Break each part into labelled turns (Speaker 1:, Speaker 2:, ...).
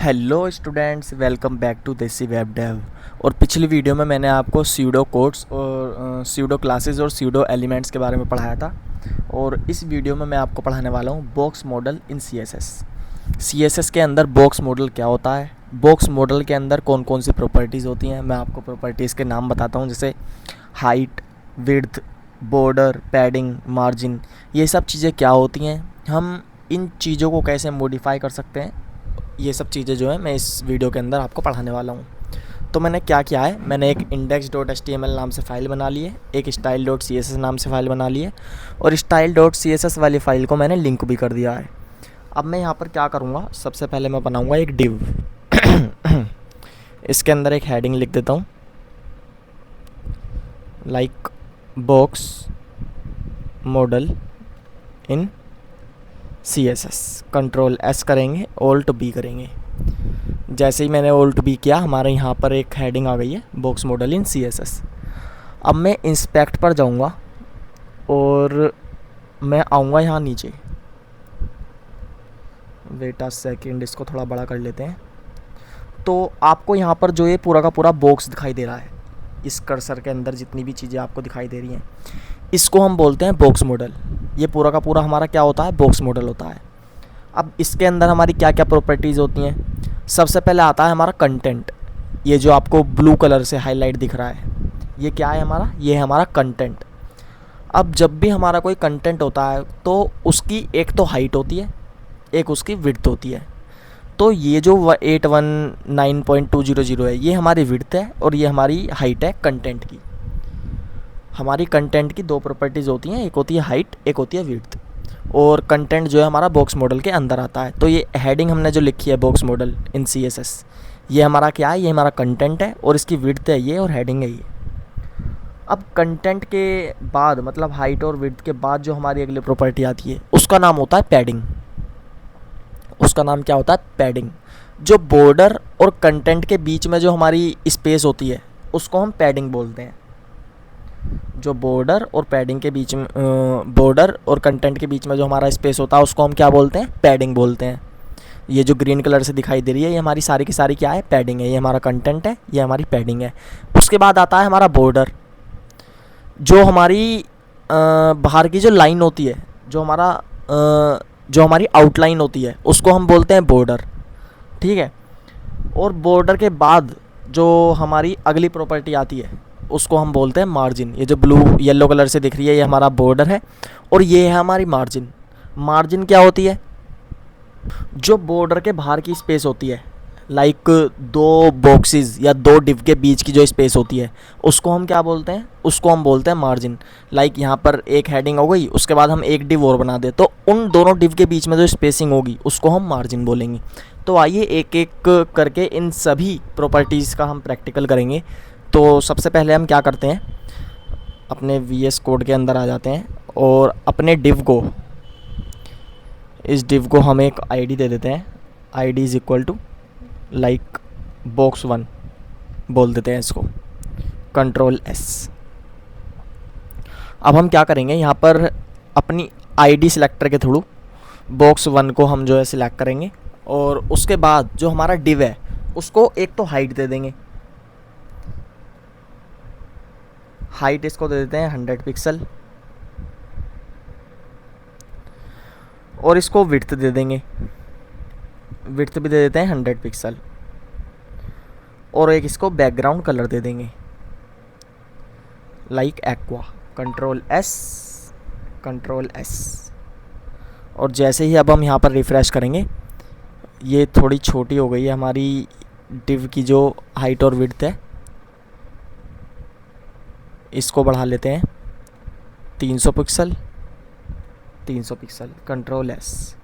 Speaker 1: Hello students, welcome back to Desi web dev. और पिछली video में मैंने आपको स्यूडो कोड्स और स्यूडो क्लासेस और स्यूडो एलिमेंट्स के बारे में पढ़ाया था। और इस वीडियो में मैं आपको पढ़ाने वाला हूँ बॉक्स मॉडल इन सीएसएस के अंदर बॉक्स मॉडल क्या होता है, बॉक्स मॉडल के अंदर कौन कौन सी प्रॉपर्टीज़ होती हैं। मैं आपको प्रॉपर्टीज़ के नाम बताता हूँ, जैसे height, width, border, padding, margin. ये सब चीज़ें क्या होती हैं, हम इन चीज़ों को कैसे मॉडिफाई कर सकते हैं, ये सब चीज़ें जो है मैं इस वीडियो के अंदर आपको पढ़ाने वाला हूँ। तो मैंने क्या किया है, मैंने एक index.html नाम से फ़ाइल बना ली है, एक style.css नाम से फ़ाइल बना ली है, और style.css वाली फ़ाइल को मैंने लिंक भी कर दिया है। अब मैं यहाँ पर क्या करूँगा, सबसे पहले मैं बनाऊँगा एक डिव। इसके अंदर एक हेडिंग लिख देता हूँ, लाइक बॉक्स मॉडल इन CSS। कंट्रोल S करेंगे, Alt B करेंगे। जैसे ही मैंने Alt B किया, हमारे यहाँ पर एक हेडिंग आ गई है, बॉक्स मॉडल इन CSS। अब मैं इंस्पेक्ट पर जाऊँगा और मैं आऊँगा यहाँ नीचे। वेट अ सेकेंड, इसको थोड़ा बड़ा कर लेते हैं। तो आपको यहाँ पर जो ये पूरा का पूरा बॉक्स दिखाई दे रहा है, इस कर्सर के अंदर जितनी भी चीज़ें आपको दिखाई दे रही हैं, इसको हम बोलते हैं बॉक्स मॉडल। ये पूरा का पूरा हमारा क्या होता है, बॉक्स मॉडल होता है। अब इसके अंदर हमारी क्या क्या प्रॉपर्टीज़ होती हैं। सबसे पहले आता है हमारा कंटेंट। ये जो आपको ब्लू कलर से हाईलाइट दिख रहा है, ये क्या है हमारा, ये है हमारा कंटेंट। अब जब भी हमारा कोई कंटेंट होता है तो उसकी एक तो हाइट होती है, एक उसकी विड्थ होती है। तो ये जो 819.200 है, ये हमारी विड्थ है और ये हमारी हाइट है कंटेंट की। हमारी कंटेंट की दो प्रॉपर्टीज़ होती हैं, एक होती है हाइट, एक होती है विड्थ। और कंटेंट जो है हमारा बॉक्स मॉडल के अंदर आता है। तो ये हेडिंग हमने जो लिखी है बॉक्स मॉडल इन CSS, ये हमारा क्या है, ये हमारा कंटेंट है और इसकी विड्थ है ये, और हेडिंग है ये। अब कंटेंट के बाद, मतलब हाइट और विड्थ के बाद जो हमारी अगली प्रॉपर्टी आती है, उसका नाम होता है पैडिंग। उसका नाम क्या होता है, पैडिंग। जो बॉर्डर और कंटेंट के बीच में जो हमारी स्पेस होती है, उसको हम पैडिंग बोलते हैं। जो बॉर्डर और पैडिंग के बीच में, बॉर्डर और कंटेंट के बीच में जो हमारा स्पेस होता है, उसको हम क्या बोलते हैं, पैडिंग बोलते हैं। ये जो ग्रीन कलर से दिखाई दे रही है, ये हमारी सारी की सारी क्या है, पैडिंग है। ये हमारा कंटेंट है, ये हमारी पैडिंग है। उसके बाद आता है हमारा बॉर्डर। जो हमारी बाहर की जो लाइन होती है, जो हमारी आउटलाइन होती है, उसको हम बोलते हैं बॉर्डर। ठीक है। और बॉर्डर के बाद जो हमारी अगली प्रॉपर्टी आती है, उसको हम बोलते हैं मार्जिन। ये जो ब्लू येलो कलर से दिख रही है, ये हमारा बॉर्डर है और ये है हमारी मार्जिन। मार्जिन क्या होती है, जो बॉर्डर के बाहर की स्पेस होती है, लाइक दो बॉक्सेस या दो डिव के बीच की जो स्पेस होती है, उसको हम क्या बोलते हैं, उसको हम बोलते हैं मार्जिन। लाइक यहाँ पर एक हेडिंग हो गई, उसके बाद हम एक डिव और बना दे, तो उन दोनों डिव के बीच में जो स्पेसिंग होगी, उसको हम मार्जिन बोलेंगे। तो आइए एक एक करके इन सभी प्रॉपर्टीज़ का हम प्रैक्टिकल करेंगे। तो सबसे पहले हम क्या करते हैं, अपने VS कोड के अंदर आ जाते हैं और अपने डिव को, इस डिव को हम एक ID दे देते हैं। ID is equal to like box1 बोल देते हैं इसको। Control S। अब हम क्या करेंगे, यहाँ पर अपनी ID सिलेक्टर के थ्रू box1 को हम जो है सिलेक्ट करेंगे, और उसके बाद जो हमारा डिव है, उसको एक तो हाइट दे देंगे। हाइट इसको दे देते हैं 100 पिक्सल, और इसको विड्थ दे देंगे, विड्थ भी दे देते हैं 100 पिक्सल, और एक इसको बैकग्राउंड कलर दे देंगे, लाइक एक्वा। Control S। और जैसे ही अब हम यहाँ पर रिफ़्रेश करेंगे, ये थोड़ी छोटी हो गई है हमारी डिव की जो हाइट और विड्थ है। इसको बढ़ा लेते हैं 300 पिक्सल, कंट्रोल S।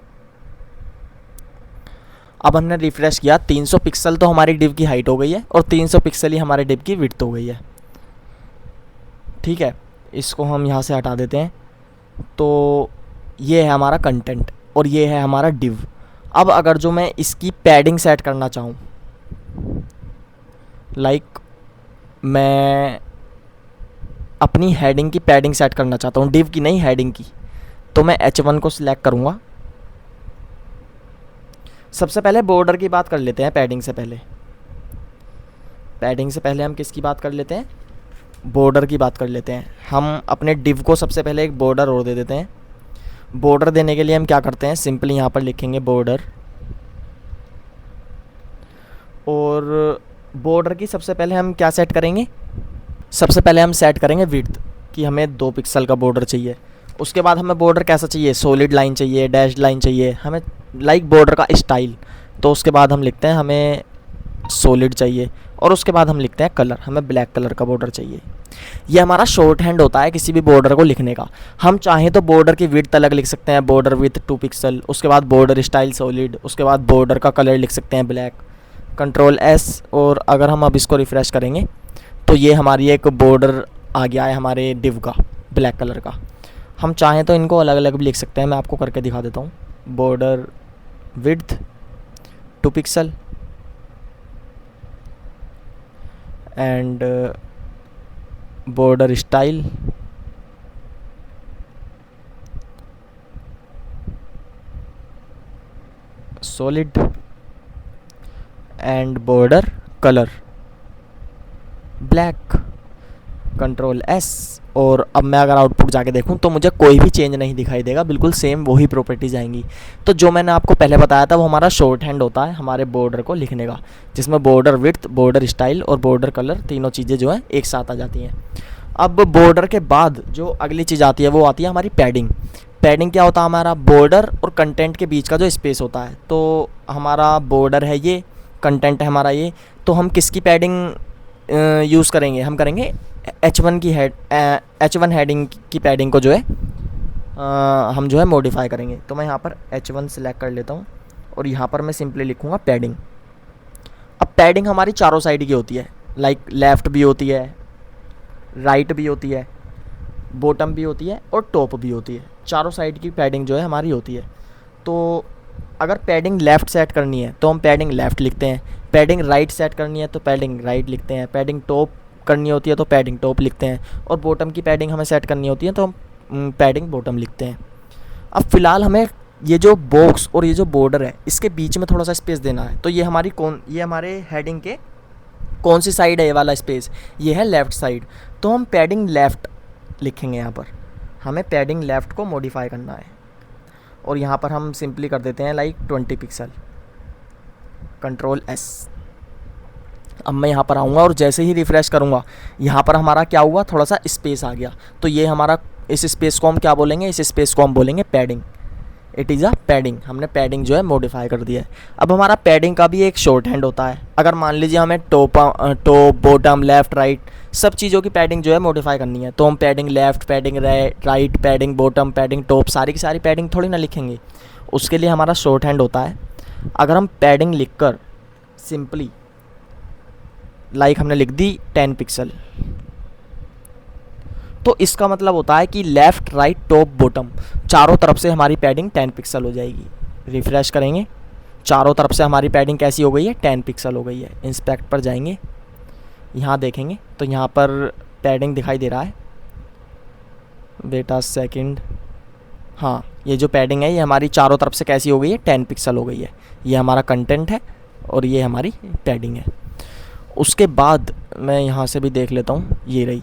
Speaker 1: अब हमने रिफ़्रेश किया, 300 पिक्सल तो हमारी डिव की हाइट हो गई है और 300 पिक्सल ही हमारे डिव की विड्थ हो गई है। ठीक है, इसको हम यहाँ से हटा देते हैं। तो ये है हमारा कंटेंट और ये है हमारा डिव। अब अगर जो मैं इसकी पैडिंग सेट करना चाहूँ, लाइक मैं अपनी हेडिंग की पैडिंग सेट करना चाहता हूँ, डिव की नहीं, हेडिंग की, तो मैं H1 को सिलेक्ट करूँगा सबसे पहले बॉर्डर की बात कर लेते हैं, पैडिंग से पहले। पैडिंग से पहले हम किसकी बात कर लेते हैं? बॉर्डर की बात कर लेते हैं। हम अपने डिव को सबसे पहले एक बॉर्डर और दे देते हैं। बॉर्डर देने के लिए हम क्या करते हैं, सिंपली यहाँ पर लिखेंगे बॉर्डर, और बॉर्डर की सबसे पहले हम क्या सेट करेंगे, सबसे पहले हम सेट करेंगे विड्थ, कि हमें 2 पिक्सल का बॉर्डर चाहिए। उसके बाद हमें बॉर्डर कैसा चाहिए, सॉलिड लाइन चाहिए, डैश्ड लाइन चाहिए, हमें लाइक बॉर्डर का स्टाइल। तो उसके बाद हम लिखते हैं हमें सॉलिड चाहिए, और उसके बाद हम लिखते हैं कलर, हमें ब्लैक कलर का बॉर्डर चाहिए। ये हमारा शॉर्ट हैंड होता है किसी भी बॉर्डर को लिखने का। हम चाहें तो बॉर्डर की विड्थ अलग लिख सकते हैं, बॉर्डर विथ 2 पिक्सल, उसके बाद बॉर्डर स्टाइल सॉलिड, उसके बाद बॉर्डर का कलर लिख सकते हैं ब्लैक, कंट्रोल एस। और अगर हम अब इसको रिफ़्रेश करेंगे तो ये हमारी एक बॉर्डर आ गया है हमारे डिव का, ब्लैक कलर का। हम चाहें तो इनको अलग अलग भी लिख सकते हैं, मैं आपको करके दिखा देता हूँ। Border width 2 pixel and border style solid and border colour black, control S. और अब मैं अगर आउटपुट जाके देखूं तो मुझे कोई भी चेंज नहीं दिखाई देगा, बिल्कुल सेम वही प्रॉपर्टीज आएंगी। तो जो मैंने आपको पहले बताया था वो हमारा शॉर्ट हैंड होता है हमारे बॉर्डर को लिखने का, जिसमें बॉर्डर विड्थ, बॉर्डर स्टाइल और बॉर्डर कलर तीनों चीज़ें जो हैं एक साथ आ जाती हैं। अब बॉर्डर के बाद जो अगली चीज़ आती है वो आती है हमारी पैडिंग। पैडिंग क्या होता है, हमारा बॉर्डर और कंटेंट के बीच का जो स्पेस होता है। तो हमारा बॉर्डर है ये, कंटेंट है हमारा ये, तो हम किसकी पैडिंग यूज़ करेंगे, हम करेंगे H1 की H1 हेडिंग की पैडिंग को जो है हम जो है मॉडिफाई करेंगे। तो मैं यहाँ पर H1 सिलेक्ट कर लेता हूँ और यहाँ पर मैं सिंपली लिखूँगा पैडिंग। अब पैडिंग हमारी चारों साइड की होती है, लाइक लेफ़्ट भी होती है, राइट भी होती है, बॉटम भी होती है और टॉप भी होती है। चारों साइड की पैडिंग जो है हमारी होती है। तो अगर पैडिंग लेफ़्ट सेट करनी है तो हम पैडिंग लेफ़्ट लिखते हैं, पैडिंग राइट सेट करनी है तो पैडिंग राइट लिखते हैं, पैडिंग टॉप करनी होती है तो पैडिंग टॉप लिखते हैं, और बॉटम की पैडिंग हमें सेट करनी होती है तो हम पैडिंग बॉटम लिखते हैं। अब फ़िलहाल हमें ये जो बॉक्स और ये जो बॉर्डर है इसके बीच में थोड़ा सा स्पेस देना है। तो ये हमारे हेडिंग के कौन सी साइड है, ये वाला स्पेस, ये है लेफ़्ट साइड। तो हम पैडिंग लेफ़्ट लिखेंगे, यहाँ पर हमें पैडिंग लेफ़्ट को मॉडिफाई करना है, और यहाँ पर हम सिंपली कर देते हैं लाइक 20 पिक्सल, कंट्रोल एस। अब मैं यहाँ पर आऊँगा और जैसे ही रिफ़्रेश करूँगा यहाँ पर हमारा क्या हुआ, थोड़ा सा स्पेस आ गया। तो ये हमारा, इस स्पेस को हम क्या बोलेंगे, इस स्पेस को हम बोलेंगे padding. It is a padding, हमने पैडिंग जो है मॉडिफाई कर दिया है। अब हमारा पैडिंग का भी एक शॉर्ट हैंड होता है। अगर मान लीजिए हमें टॉप बॉटम लेफ़्ट राइट सब चीज़ों की पैडिंग जो है मॉडिफाई करनी है, तो हम padding left, padding right, padding bottom, padding top, सारी की सारी पैडिंग थोड़ी ना लिखेंगे। उसके लिए हमारा शॉर्ट हैंड होता है। अगर हम पैडिंग लिख कर सिंपली लाइक हमने लिख दी 10 पिक्सल, तो इसका मतलब होता है कि लेफ़्ट राइट टॉप बॉटम चारों तरफ से हमारी पैडिंग 10 पिक्सल हो जाएगी। रिफ़्रेश करेंगे, चारों तरफ से हमारी पैडिंग कैसी हो गई है, 10 पिक्सल हो गई है। इंस्पेक्ट पर जाएंगे, यहाँ देखेंगे तो यहाँ पर पैडिंग दिखाई दे रहा है। वेट अ सेकंड, हाँ ये जो पैडिंग है ये हमारी चारों तरफ से कैसी हो गई है, 10 पिक्सल हो गई है। ये हमारा कंटेंट है और ये हमारी पैडिंग है। उसके बाद मैं यहाँ से भी देख लेता हूँ, ये रही,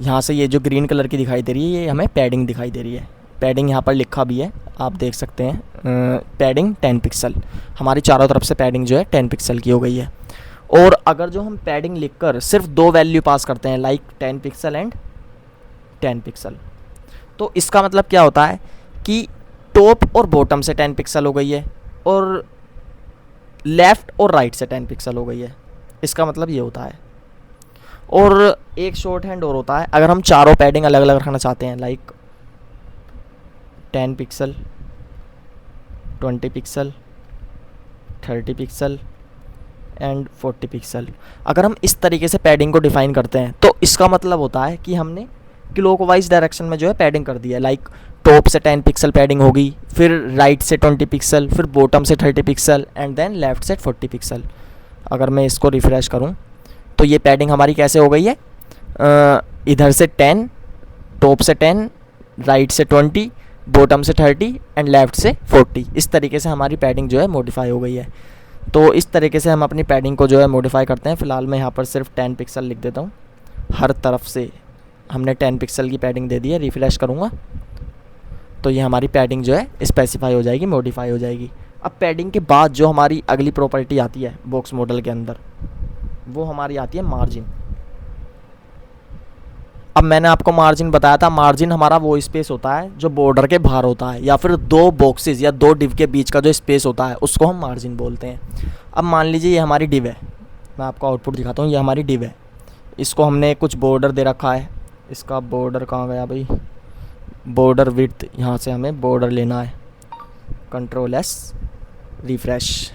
Speaker 1: यहाँ से ये जो ग्रीन कलर की दिखाई दे रही है ये हमें पैडिंग दिखाई दे रही है। पैडिंग यहाँ पर लिखा भी है, आप देख सकते हैं, पैडिंग 10 पिक्सल, हमारी चारों तरफ से पैडिंग जो है 10 पिक्सल की हो गई है। और अगर जो हम पैडिंग लिखकर सिर्फ 2 वैल्यू पास करते हैं लाइक 10 पिक्सल एंड 10 पिक्सल, तो इसका मतलब क्या होता है कि टॉप और बॉटम से 10 पिक्सल हो गई है और लेफ़्ट और राइट से 10 पिक्सल हो गई है। इसका मतलब ये होता है। और एक शॉर्ट हैंड और होता है, अगर हम चारों पैडिंग अलग अलग रखना चाहते हैं like 10 pixel, 20 pixel, 30 pixel and 40 pixel, अगर हम इस तरीके से पैडिंग को डिफ़ाइन करते हैं तो इसका मतलब होता है कि हमने क्लॉकवाइज डायरेक्शन में जो है पैडिंग कर दी है। लाइक टॉप से 10 पिक्सल पैडिंग होगी, फिर राइट से 20 पिक्सल, फिर बॉटम से 30 पिक्सल एंड देन लेफ़्ट से 40 पिक्सल। अगर मैं इसको रिफ़्रेश करूं तो ये पैडिंग हमारी कैसे हो गई है, इधर से 10, टॉप से 10, राइट से 20 बॉटम से 30 एंड लेफ़्ट से 40। इस तरीके से हमारी पैडिंग जो है मॉडिफाई हो गई है। तो इस तरीके से हम अपनी पैडिंग को जो है मॉडिफाई करते हैं। फ़िलहाल मैं यहाँ पर सिर्फ 10 पिक्सल लिख देता हूँ। हर तरफ से हमने 10 पिक्सल की पैडिंग दे दी है। रिफ्रेश करूँगा तो ये हमारी पैडिंग जो है स्पेसिफाई हो जाएगी, मॉडिफाई हो जाएगी। अब पैडिंग के बाद जो हमारी अगली प्रॉपर्टी आती है बॉक्स मॉडल के अंदर, वो हमारी आती है मार्जिन। अब मैंने आपको मार्जिन बताया था, मार्जिन हमारा वो स्पेस होता है जो बॉर्डर के बाहर होता है, या फिर दो बॉक्सेस या दो डिव के बीच का जो स्पेस होता है उसको हम मार्जिन बोलते हैं। अब मान लीजिए ये हमारी डिव है, मैं आपको आउटपुट दिखाता हूँ। ये हमारी डिव है, इसको हमने कुछ बॉर्डर दे रखा है। इसका बॉर्डर कहाँ गया भाई, बॉर्डर विड्थ, यहाँ से हमें बॉर्डर लेना है। कंट्रोल एस, रिफ्रेश,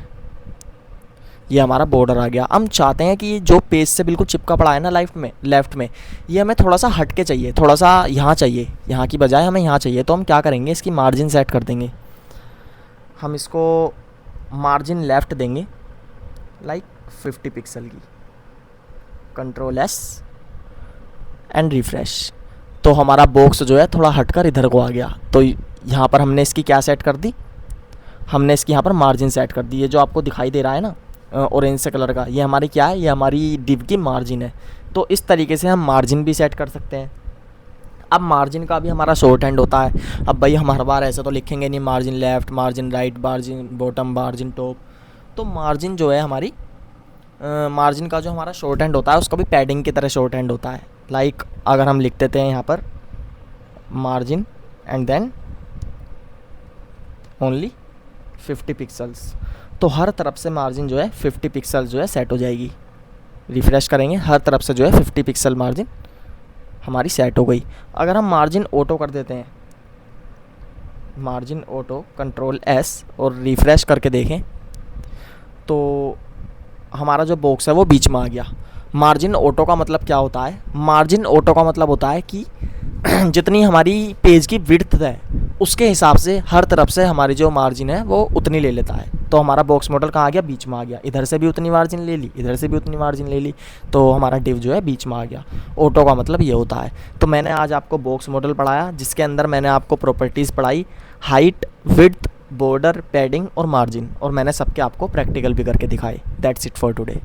Speaker 1: ये हमारा बॉर्डर आ गया। हम चाहते हैं कि जो पेज से बिल्कुल चिपका पड़ा है ना लेफ़्ट में, ये हमें थोड़ा सा हट के चाहिए, थोड़ा सा यहाँ चाहिए, यहाँ की बजाय हमें यहाँ चाहिए। तो हम क्या करेंगे, इसकी मार्जिन सेट कर देंगे। हम इसको मार्जिन लेफ़्ट देंगे लाइक 50 पिक्सल की। कंट्रोल एस एंड रिफ्रेश, तो हमारा बॉक्स जो है थोड़ा हटकर इधर को आ गया। तो यहाँ पर हमने इसकी क्या सेट कर दी, हमने इसकी यहाँ पर मार्जिन सेट कर दी। ये जो आपको दिखाई दे रहा है ना ऑरेंज से कलर का, ये हमारी क्या है, ये हमारी डिव की मार्जिन है। तो इस तरीके से हम मार्जिन भी सेट कर सकते हैं। अब मार्जिन का भी हमारा शॉर्ट हैंड होता है। अब भाई हम हर बार ऐसे तो लिखेंगे नहीं, margin left, margin right, margin bottom, margin top. तो मार्जिन जो है हमारी मार्जिन का जो हमारा शॉर्ट हैंड होता है उसका भी पैडिंग की तरह शॉर्ट हैंड होता है। लाइक अगर हम लिख देते हैं यहाँ पर margin and then only 50 pixels, तो हर तरफ से मार्जिन जो है 50 पिक्सल जो है सेट हो जाएगी। रिफ़्रेश करेंगे, हर तरफ से जो है 50 पिक्सल मार्जिन हमारी सेट हो गई। अगर हम मार्जिन ऑटो कर देते हैं, मार्जिन ऑटो, कंट्रोल एस और रिफ़्रेश करके देखें तो हमारा जो बॉक्स है वो बीच में आ गया। मार्जिन ऑटो का मतलब क्या होता है, मार्जिन ऑटो का मतलब होता है कि जितनी हमारी पेज की विड्थ है उसके हिसाब से हर तरफ से हमारी जो मार्जिन है वो उतनी ले लेता है। तो हमारा बॉक्स मॉडल कहाँ आ गया, बीच में आ गया। इधर से भी उतनी मार्जिन ले ली, इधर से भी उतनी मार्जिन ले ली, तो हमारा डिव जो है बीच में आ गया। ऑटो का मतलब ये होता है। तो मैंने आज आपको बॉक्स मॉडल पढ़ाया जिसके अंदर मैंने आपको प्रॉपर्टीज़ पढ़ाई, हाइट, विड्थ, बॉर्डर, पैडिंग और मार्जिन, और मैंने सबके आपको प्रैक्टिकल भी करके दिखाए। That's it for today.